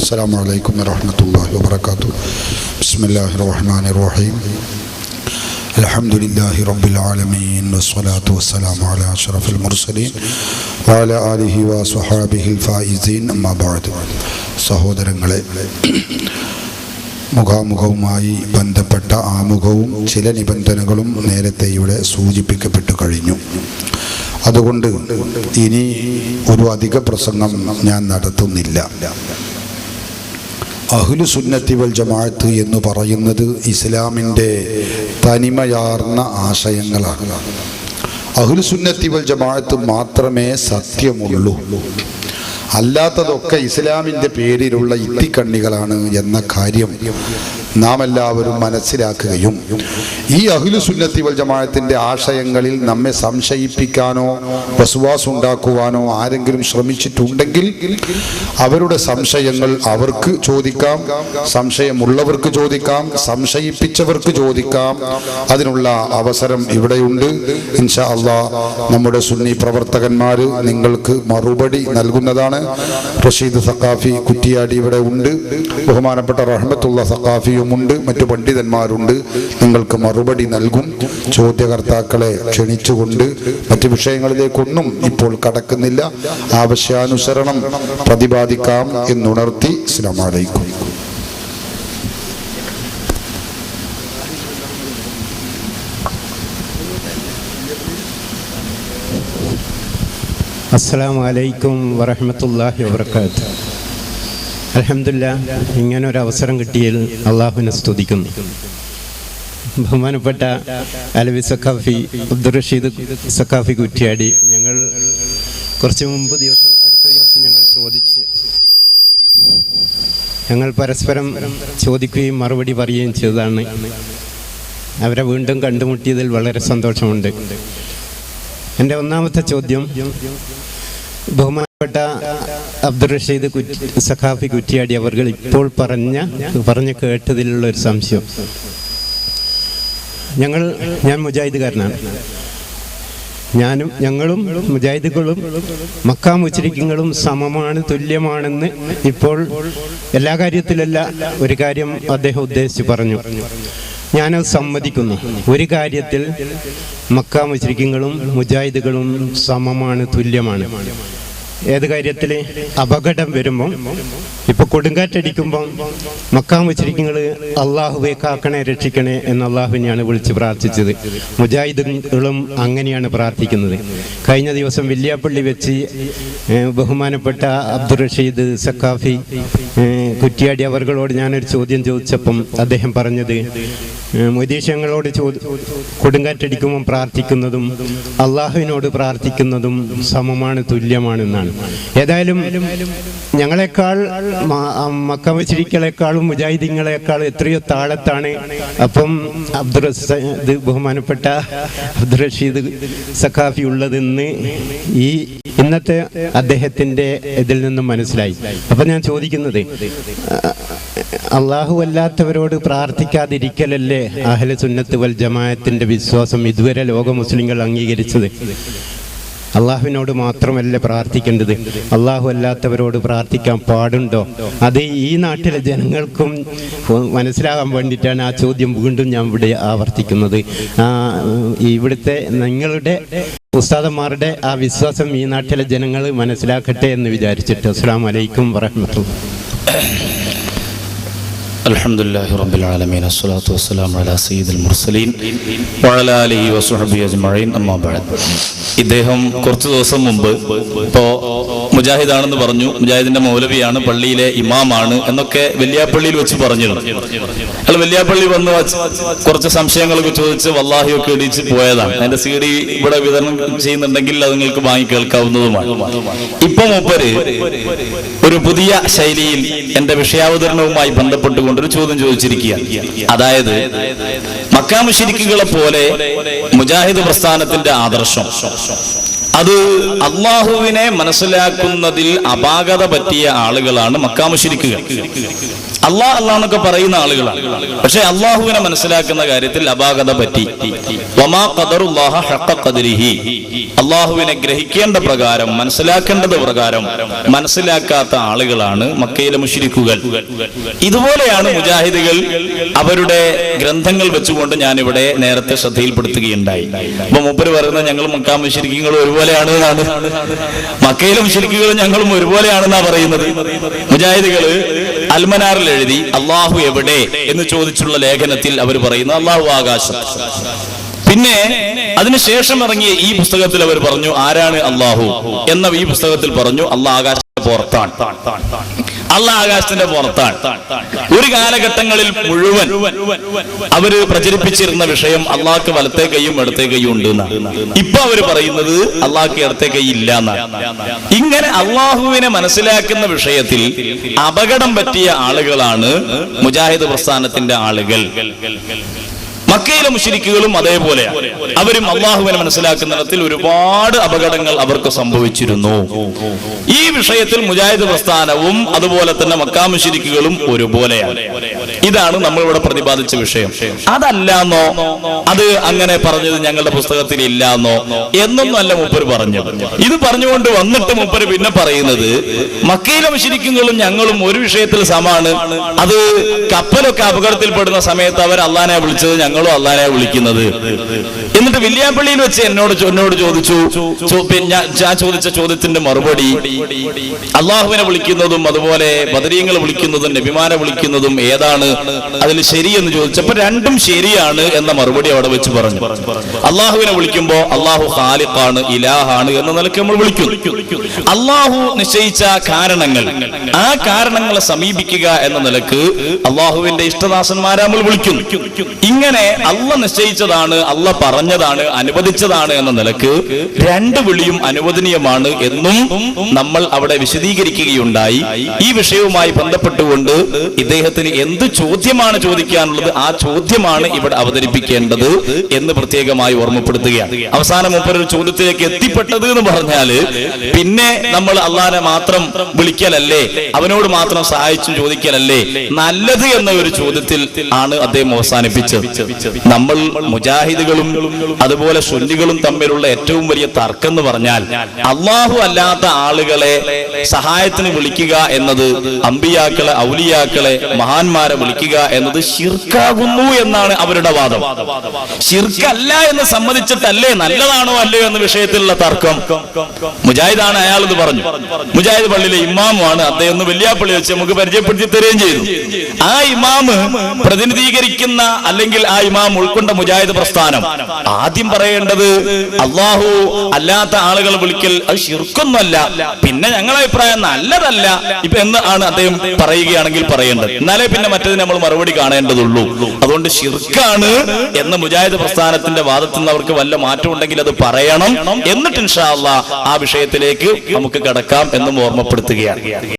السلام عليكم ورحمة الله وبركاته. بسم الله الرحمن الرحيم. الحمد لله رب العالمين والصلاة والسلام على أشرف المرسلين وعلى آله وصحابه الفائزين. أما بعد. സഹോദരങ്ങളെ, മുഖാമുഖവുമായി ബന്ധപ്പെട്ട ആമുഖവും ചില നിബന്ധനകളും നേരത്തെ ഇവിടെ സൂചിപ്പിക്കപ്പെട്ടു കഴിഞ്ഞു. അതുകൊണ്ട് ഇനി ഒരു അധിക പ്രസംഗം ഞാൻ നടത്തുന്നില്ല. അഹ്ലു സുന്നത്തി വൽ ജമാഅത്ത് എന്ന് പറയുന്നത് ഇസ്ലാമിൻ്റെ തനിമയാർന്ന ആശയങ്ങളാണ്. അഹ്ലു സുന്നത്തി വൽ ജമാഅത്ത് മാത്രമേ സത്യമുള്ളൂ, അല്ലാത്തതൊക്കെ ഇസ്ലാമിൻ്റെ പേരിലുള്ള ഇത്തിക്കണ്ണികളാണ് എന്ന കാര്യം നാം എല്ലാവരും മനസ്സിലാക്കുകയും ഈ അഹ്ലു സുന്നത്തി വൽ ജമാഅത്തിൻ്റെ ആശയങ്ങളിൽ നമ്മെ സംശയിപ്പിക്കാനോ വസ്വാസ് ഉണ്ടാക്കുവാനോ ആരെങ്കിലും ശ്രമിച്ചിട്ടുണ്ടെങ്കിൽ അവരുടെ സംശയങ്ങൾ അവർക്ക് ചോദിക്കാം, സംശയമുള്ളവർക്ക് ചോദിക്കാം, സംശയിപ്പിച്ചവർക്ക് ചോദിക്കാം. അതിനുള്ള അവസരം ഇവിടെയുണ്ട്. ഇൻഷാ അല്ലാഹ് നമ്മുടെ സുന്നി പ്രവർത്തകന്മാർ നിങ്ങൾക്ക് മറുപടി നൽകുന്നതാണ്. റഷീദ് സഖാഫി കുറ്റിയാടി ഇവിടെ ഉണ്ട്, ബഹുമാനപ്പെട്ട റഹ്മത്തുള്ള സഖാഫിയും ഉണ്ട്, മറ്റു പണ്ഡിതന്മാരുണ്ട്. നിങ്ങൾക്ക് മറുപടി നൽകും. ചോദ്യകർത്താക്കളെ ക്ഷണിച്ചുകൊണ്ട് മറ്റു വിഷയങ്ങളിലേക്കൊന്നും ഇപ്പോൾ കടക്കുന്നില്ല. ആവശ്യാനുസരണം പ്രതിപാദിക്കാം എന്നുണർത്തി അസ്സലാമു അലൈക്കും. അസ്സലാമു അലൈക്കും വറഹ്മത്തുള്ളാഹി വബറകാതുഹു. അൽഹംദുലില്ലാഹ്, ഇങ്ങനൊരു അവസരം കിട്ടിയതിൽ അള്ളാഹുവിനെ സ്തുതിക്കുന്നു. ബഹുമാനപ്പെട്ട അലവി സഖാഫി അബ്ദുർ റഷീദ് സഖാഫി കുറ്റിയാടി, ഞങ്ങൾ കുറച്ച് മുമ്പ് അടുത്ത ദിവസം ഞങ്ങൾ പരസ്പരം ചോദിക്കുകയും മറുപടി പറയുകയും ചെയ്തതാണ്. അവരെ വീണ്ടും കണ്ടുമുട്ടിയതിൽ വളരെ സന്തോഷമുണ്ട്. എൻ്റെ ഒന്നാമത്തെ ചോദ്യം, ബഹുമാനപ്പെട്ട അബ്ദുർ റഷീദ് സഖാഫി കുറ്റിയാടി അവർ ഇപ്പോൾ പറഞ്ഞു കേട്ടതിലുള്ള ഒരു സംശയം. ഞാൻ മുജാഹിദുകാരനാണ്. ഞങ്ങളും മുജാഹിദുകളും മക്കാ മുശ്രിക്കുകളും സമമാണ്, തുല്യമാണെന്ന് ഇപ്പോൾ എല്ലാ കാര്യത്തിലല്ല, ഒരു കാര്യം അദ്ദേഹം ഉദ്ദേശിച്ച് പറഞ്ഞു. ഞാനത് സമ്മതിക്കുന്നു. ഒരു കാര്യത്തിൽ മക്കാ മുശ്രിക്കുകളും മുജാഹിദുകളും സമമാണ്, തുല്യമാണ്. ഏത് കാര്യത്തിൽ? അപകടം വരുമ്പോൾ, ഇപ്പൊ കൊടുങ്കാറ്റടിക്കുമ്പോൾ മക്കാ മുശ്രിക്കുകൾ അള്ളാഹുവെ കാക്കണേ രക്ഷിക്കണേ എന്ന് അള്ളാഹുവിനെയാണ് വിളിച്ച് പ്രാർത്ഥിച്ചത്. മുജാഹിദുകളും അങ്ങനെയാണ് പ്രാർത്ഥിക്കുന്നത്. കഴിഞ്ഞ ദിവസം വില്യാപ്പള്ളി വെച്ച് ബഹുമാനപ്പെട്ട അബ്ദുർ റഷീദ് സഖാഫി കുറ്റിയാടി അവർകളോട് ഞാനൊരു ചോദ്യം ചോദിച്ചപ്പം അദ്ദേഹം പറഞ്ഞത്, മുദീഷങ്ങളോട് കൊടുങ്കാറ്റടിക്കുമ്പോൾ പ്രാർത്ഥിക്കുന്നതും അള്ളാഹുവിനോട് പ്രാർത്ഥിക്കുന്നതും സമമാണ്, തുല്യമാണെന്നാണ്. ഏതായാലും ഞങ്ങളെക്കാൾ മക്ക മുശ്രിക്കുകളെക്കാളും മുജാഹിദീങ്ങളെക്കാളും എത്രയോ താഴത്താണ് അപ്പം ബഹുമാനപ്പെട്ട അബ്ദുർ റഷീദ് സഖാഫി ഉള്ളതെന്ന് ഈ ഇന്നത്തെ അദ്ദേഹത്തിൻ്റെ ഇതിൽ നിന്നും മനസ്സിലായി. അപ്പം ഞാൻ ചോദിക്കുന്നത്, അള്ളാഹു അല്ലാത്തവരോട് പ്രാർത്ഥിക്കാതിരിക്കലല്ലേ അഹ്ലു സുന്നത്ത് വൽ ജമാഅത്തിന്റെ വിശ്വാസം ഇതുവരെ ലോക മുസ്ലിങ്ങൾ അംഗീകരിച്ചത്? അള്ളാഹുവിനോട് മാത്രമല്ല പ്രാർത്ഥിക്കേണ്ടത്, അള്ളാഹു അല്ലാത്തവരോട് പ്രാർത്ഥിക്കാൻ പാടുണ്ടോ? അത് ഈ നാട്ടിലെ ജനങ്ങൾക്കും മനസ്സിലാകാൻ വേണ്ടിയിട്ടാണ് ആ ചോദ്യം വീണ്ടും ഞാൻ ഇവിടെ ആവർത്തിക്കുന്നത്. ഇവിടുത്തെ നിങ്ങളുടെ ഉസ്താദന്മാരുടെ ആ വിശ്വാസം ഈ നാട്ടിലെ ജനങ്ങൾ മനസ്സിലാക്കട്ടെ എന്ന് വിചാരിച്ചിട്ട്. അസ്സലാമു അലൈക്കും വറഹ്മത്തുള്ളാഹി. അൽഹംദുലില്ലാഹി റബ്ബിൽ ആലമീൻ, അസ്സലാത്തു വസ്സലാമു അലാ സയ്യിദിൽ മുർസലീൻ വഅലാ ആലിഹി വസ്വഹ്ബിഹി അജ്മഈൻ. അമ്മാ ബഅദ്. ഇദ്ദേഹം കുറച്ച് ദിവസം മുമ്പ് ഇപ്പോൾ മുജാഹിദാണെന്ന് പറഞ്ഞു, മുജാഹിദിന്റെ മൗലവിയാണ്, പള്ളിയിലെ ഇമാമാണ് എന്നൊക്കെ വെല്ലിയാപ്പള്ളിയിൽ വെച്ച് പറഞ്ഞിരുന്നു. അയാൾ വെല്ലിയാപ്പള്ളി വന്ന് കുറച്ച് സംശയങ്ങളൊക്കെ ചോദിച്ച് വല്ലാഹിയൊക്കെ ഇടിച്ച് പോയതാണ്. അതിന്റെ CD ഇവിടെ വിതരണം ചെയ്യുന്നുണ്ടെങ്കിൽ അത് നിങ്ങൾക്ക് വാങ്ങി കേൾക്കാവുന്നതുമാണ്. ഇപ്പൊ മൂപ്പര് ഒരു പുതിയ ശൈലിയിൽ എന്റെ വിഷയാവതരണവുമായി ബന്ധപ്പെട്ടുകൊണ്ട് ഒരു ചോദ്യം ചോദിച്ചിരിക്കുകയാണ്. അതായത്, മക്കാ മുശ്രിക്കുകളെ പോലെ മുജാഹിദ് പ്രസ്ഥാനത്തിന്റെ ആദർശം അത് അള്ളാഹുവിനെ മനസ്സിലാക്കുന്നതിൽ അപാകത പറ്റിയ ആളുകളാണ് മക്കാ മുശ്രിക്കുകൾ. അള്ളാഹ് പറയുന്ന ആളുകളാണ്. പക്ഷെ അള്ളാഹുവിനെ മനസ്സിലാക്കുന്ന കാര്യത്തിൽ അപാകത പറ്റി. വമാ ഖദറുല്ലാഹ ഹഖ ഖദരിഹി, അള്ളാഹുവിനെ ഗ്രഹിക്കേണ്ട പ്രകാരം മനസ്സിലാക്കേണ്ടത് പ്രകാരം മനസ്സിലാക്കാത്ത ആളുകളാണ് മക്കയിലെ മുശ്രിക്കുകൾ. ഇതുപോലെയാണ് മുജാഹിദുകൾ അവരുടെ ഗ്രന്ഥങ്ങൾ വെച്ചുകൊണ്ട് ഞാൻ ഇവിടെ നേരത്തെ ശ്രദ്ധയിൽപ്പെടുത്തുകയുണ്ടായി. അപ്പൊ മൂപ്പര് പറയുന്നത് ഞങ്ങൾ മക്കാ മുശ്രിക്കുകളും ഒരുപോലെയാണ് എന്നാണ്, മക്കയിലെ മുശ്രിക്കുകളും ഞങ്ങളും ഒരുപോലെയാണെന്നാ പറയുന്നത്. മുജാഹിദുകള് അൽമനാറിൽ എഴുതി അള്ളാഹു എവിടെ എന്ന് ചോദിച്ചുള്ള ലേഖനത്തിൽ അവർ പറയുന്നു അള്ളാഹു ആകാശം. പിന്നെ അതിനുശേഷം ഇറങ്ങിയ ഈ പുസ്തകത്തിൽ അവർ പറഞ്ഞു ആരാണ് അള്ളാഹു എന്ന ഈ പുസ്തകത്തിൽ പറഞ്ഞു അള്ളാഹ് ആകാശത്തിന്റെ പുറത്താണ്, അള്ളാഹ് ആകാശത്തിന്റെ പുറത്താണ്. ഒരു കാലഘട്ടങ്ങളിൽ മുഴുവൻ അവര് പ്രചരിപ്പിച്ചിരുന്ന വിഷയം അള്ളാഹ്ക്ക് വലത്തെ കൈയും ഇടത്തെ കൈയും ഉണ്ട് എന്നാണ്. ഇപ്പൊ അവര് പറയുന്നത് അള്ളാഹ്ക്ക് ഇടത്തെ കൈ ഇല്ല എന്നാണ്. ഇങ്ങനെ അള്ളാഹുവിനെ മനസ്സിലാക്കുന്ന വിഷയത്തിൽ അപകടം പറ്റിയ ആളുകളാണ് മുജാഹിദ് പ്രസ്ഥാനത്തിന്റെ ആളുകൾ. മക്കയിലെ മുശ്രിക്കുകളും അതേപോലെയാണ്. അവരും അള്ളാഹുവിനെ മനസ്സിലാക്കുന്നിടത്തിൽ ഒരുപാട് അപകടങ്ങൾ അവർക്ക് സംഭവിച്ചിരുന്നു. ഈ വിഷയത്തിൽ മുജാഹിദ് പ്രസ്ഥാനവും അതുപോലെ തന്നെ മക്കാ മുശ്രിക്കുകളും ഒരുപോലെയാണ്. ഇതാണ് നമ്മളിവിടെ പ്രതിപാദിച്ച വിഷയം. അതല്ലാന്നോ, അത് അങ്ങനെ പറഞ്ഞത് ഞങ്ങളുടെ പുസ്തകത്തിൽ ഇല്ലാന്നോ എന്നൊന്നും അല്ല മൂപ്പര് പറഞ്ഞത്. ഇത് പറഞ്ഞുകൊണ്ട് വന്നിട്ട് മൂപ്പര് പിന്നെ പറയുന്നത് മക്കയിലെ മുശ്രിക്കുകളും ഞങ്ങളും ഒരു വിഷയത്തിൽ സമാണ്. അത് കപ്പലൊക്കെ അപകടത്തിൽപ്പെടുന്ന സമയത്ത് അവർ അള്ളാനെ വിളിച്ചത് ഞങ്ങളും അള്ളാനെ വിളിക്കുന്നത്. എന്നിട്ട് വില്യാപ്പള്ളിയിൽ വെച്ച് എന്നോട് ചോദിച്ചു, ഞാൻ ചോദിച്ച ചോദ്യത്തിന്റെ മറുപടി അള്ളാഹുവിനെ വിളിക്കുന്നതും അതുപോലെ ബദരീങ്ങളെ വിളിക്കുന്നതും നബിമാനെ വിളിക്കുന്നതും ഏതാണ് അതിൽ ശരിയെന്ന് ചോദിച്ചപ്പോ രണ്ടും ശരിയാണ് എന്ന മറുപടി അവിടെ വെച്ച് പറഞ്ഞു. അള്ളാഹുവിനെ വിളിക്കുമ്പോ അള്ളാഹു ഖാലിഖാണ്, ഇലാഹാണ് എന്ന നിലയ്ക്ക് നമ്മൾ വിളിക്കുന്നു. അള്ളാഹു നിശ്ചയിച്ച കാരണങ്ങൾ, ആ കാരണങ്ങളെ സമീപിക്കുക എന്ന നിലക്ക് അള്ളാഹുവിന്റെ ഇഷ്ടദാസന്മാരെ നമ്മൾ വിളിക്കുന്നു. ഇങ്ങനെ അള്ള നിശ്ചയിച്ചതാണ്, അള്ള പറഞ്ഞതാണ്, അനുവദിച്ചതാണ് എന്ന നിലക്ക് രണ്ട് വിളിയും അനുവദനീയമാണ് എന്നും നമ്മൾ അവിടെ വിശദീകരിക്കുകയുണ്ടായി. ഈ വിഷയവുമായി ബന്ധപ്പെട്ടുകൊണ്ട് ഇദ്ദേഹത്തിന് എന്ത് ചോദ്യമാണ് ചോദിക്കാനുള്ളത്, ആ ചോദ്യമാണ് ഇവിടെ അവതരിപ്പിക്കേണ്ടത് എന്ന് പ്രത്യേകമായി ഓർമ്മപ്പെടുത്തുകയാണ്. അവസാനം മൂപ്പര് ഒരു ചോദ്യത്തിലേക്ക് എത്തിപ്പെട്ടത് എന്ന് പറഞ്ഞാല് പിന്നെ നമ്മൾ അള്ളാനെ മാത്രം വിളിക്കലല്ലേ, അവനോട് മാത്രം സഹായിച്ചും ചോദിക്കലല്ലേ നല്ലത് എന്ന ഒരു ചോദ്യത്തിൽ ആണ് അദ്ദേഹം അവസാനിപ്പിച്ചത്. നമ്മൾ മുജാഹിദുകളും അതുപോലെ സുന്നികളും തമ്മിലുള്ള ഏറ്റവും വലിയ തർക്കം എന്ന് പറഞ്ഞാൽ അള്ളാഹു അല്ലാത്ത ആളുകളെ സഹായത്തിന് വിളിക്കുക എന്നത്, അമ്പിയാക്കളെ, ഔലിയാക്കളെ, മഹാന്മാരെ വിളിക്കുക എന്നത് ശിർക്കാകുന്നു എന്നാണ് അവരുടെ വാദം. ശിർക്കല്ല എന്ന് സമ്മതിച്ചിട്ടല്ലേ നല്ലതാണോ അല്ലയോ എന്ന വിഷയത്തിലുള്ള തർക്കം. മുജാഹിദാണ്, അയാൾ ഇത് പറഞ്ഞു. മുജാഹിദ് പള്ളിയിലെ ഇമാമാണ് അദ്ദേഹം. ഒന്ന് വെല്ലിയാപ്പള്ളി വെച്ച് നമുക്ക് പരിചയപ്പെടുത്തി തരുകയും ചെയ്തു. ആ ഇമാമ് പ്രതിനിധീകരിക്കുന്ന അല്ലെങ്കിൽ ആ ഇമാം ഉൾക്കൊണ്ട മുജാഹിദ് പ്രസ്ഥാനം ആദ്യം പറയേണ്ടത് അള്ളാഹു അല്ലാത്ത ആളുകൾ വിളിക്കൽ അത് ശിർക്കൊന്നുമല്ല, പിന്നെ ഞങ്ങളുടെ അഭിപ്രായം നല്ലതല്ല ഇപ്പൊ എന്ന് ആണ് അദ്ദേഹം പറയുകയാണെങ്കിൽ പറയേണ്ടത്. എന്നാലേ പിന്നെ മറ്റേതിന് നമ്മൾ മറുപടി കാണേണ്ടതുള്ളൂ. അതുകൊണ്ട് ശിർക്കാണ് എന്ന മുജാഹിദ് പ്രസ്ഥാനത്തിന്റെ വാദത്തിൽ നിന്ന് അവർക്ക് വല്ല മാറ്റം ഉണ്ടെങ്കിൽ അത് പറയണം. എന്നിട്ട് ഇൻഷാ അല്ലാഹ് ആ വിഷയത്തിലേക്ക് നമുക്ക് കടക്കാം എന്നും ഓർമ്മപ്പെടുത്തുകയാണ്.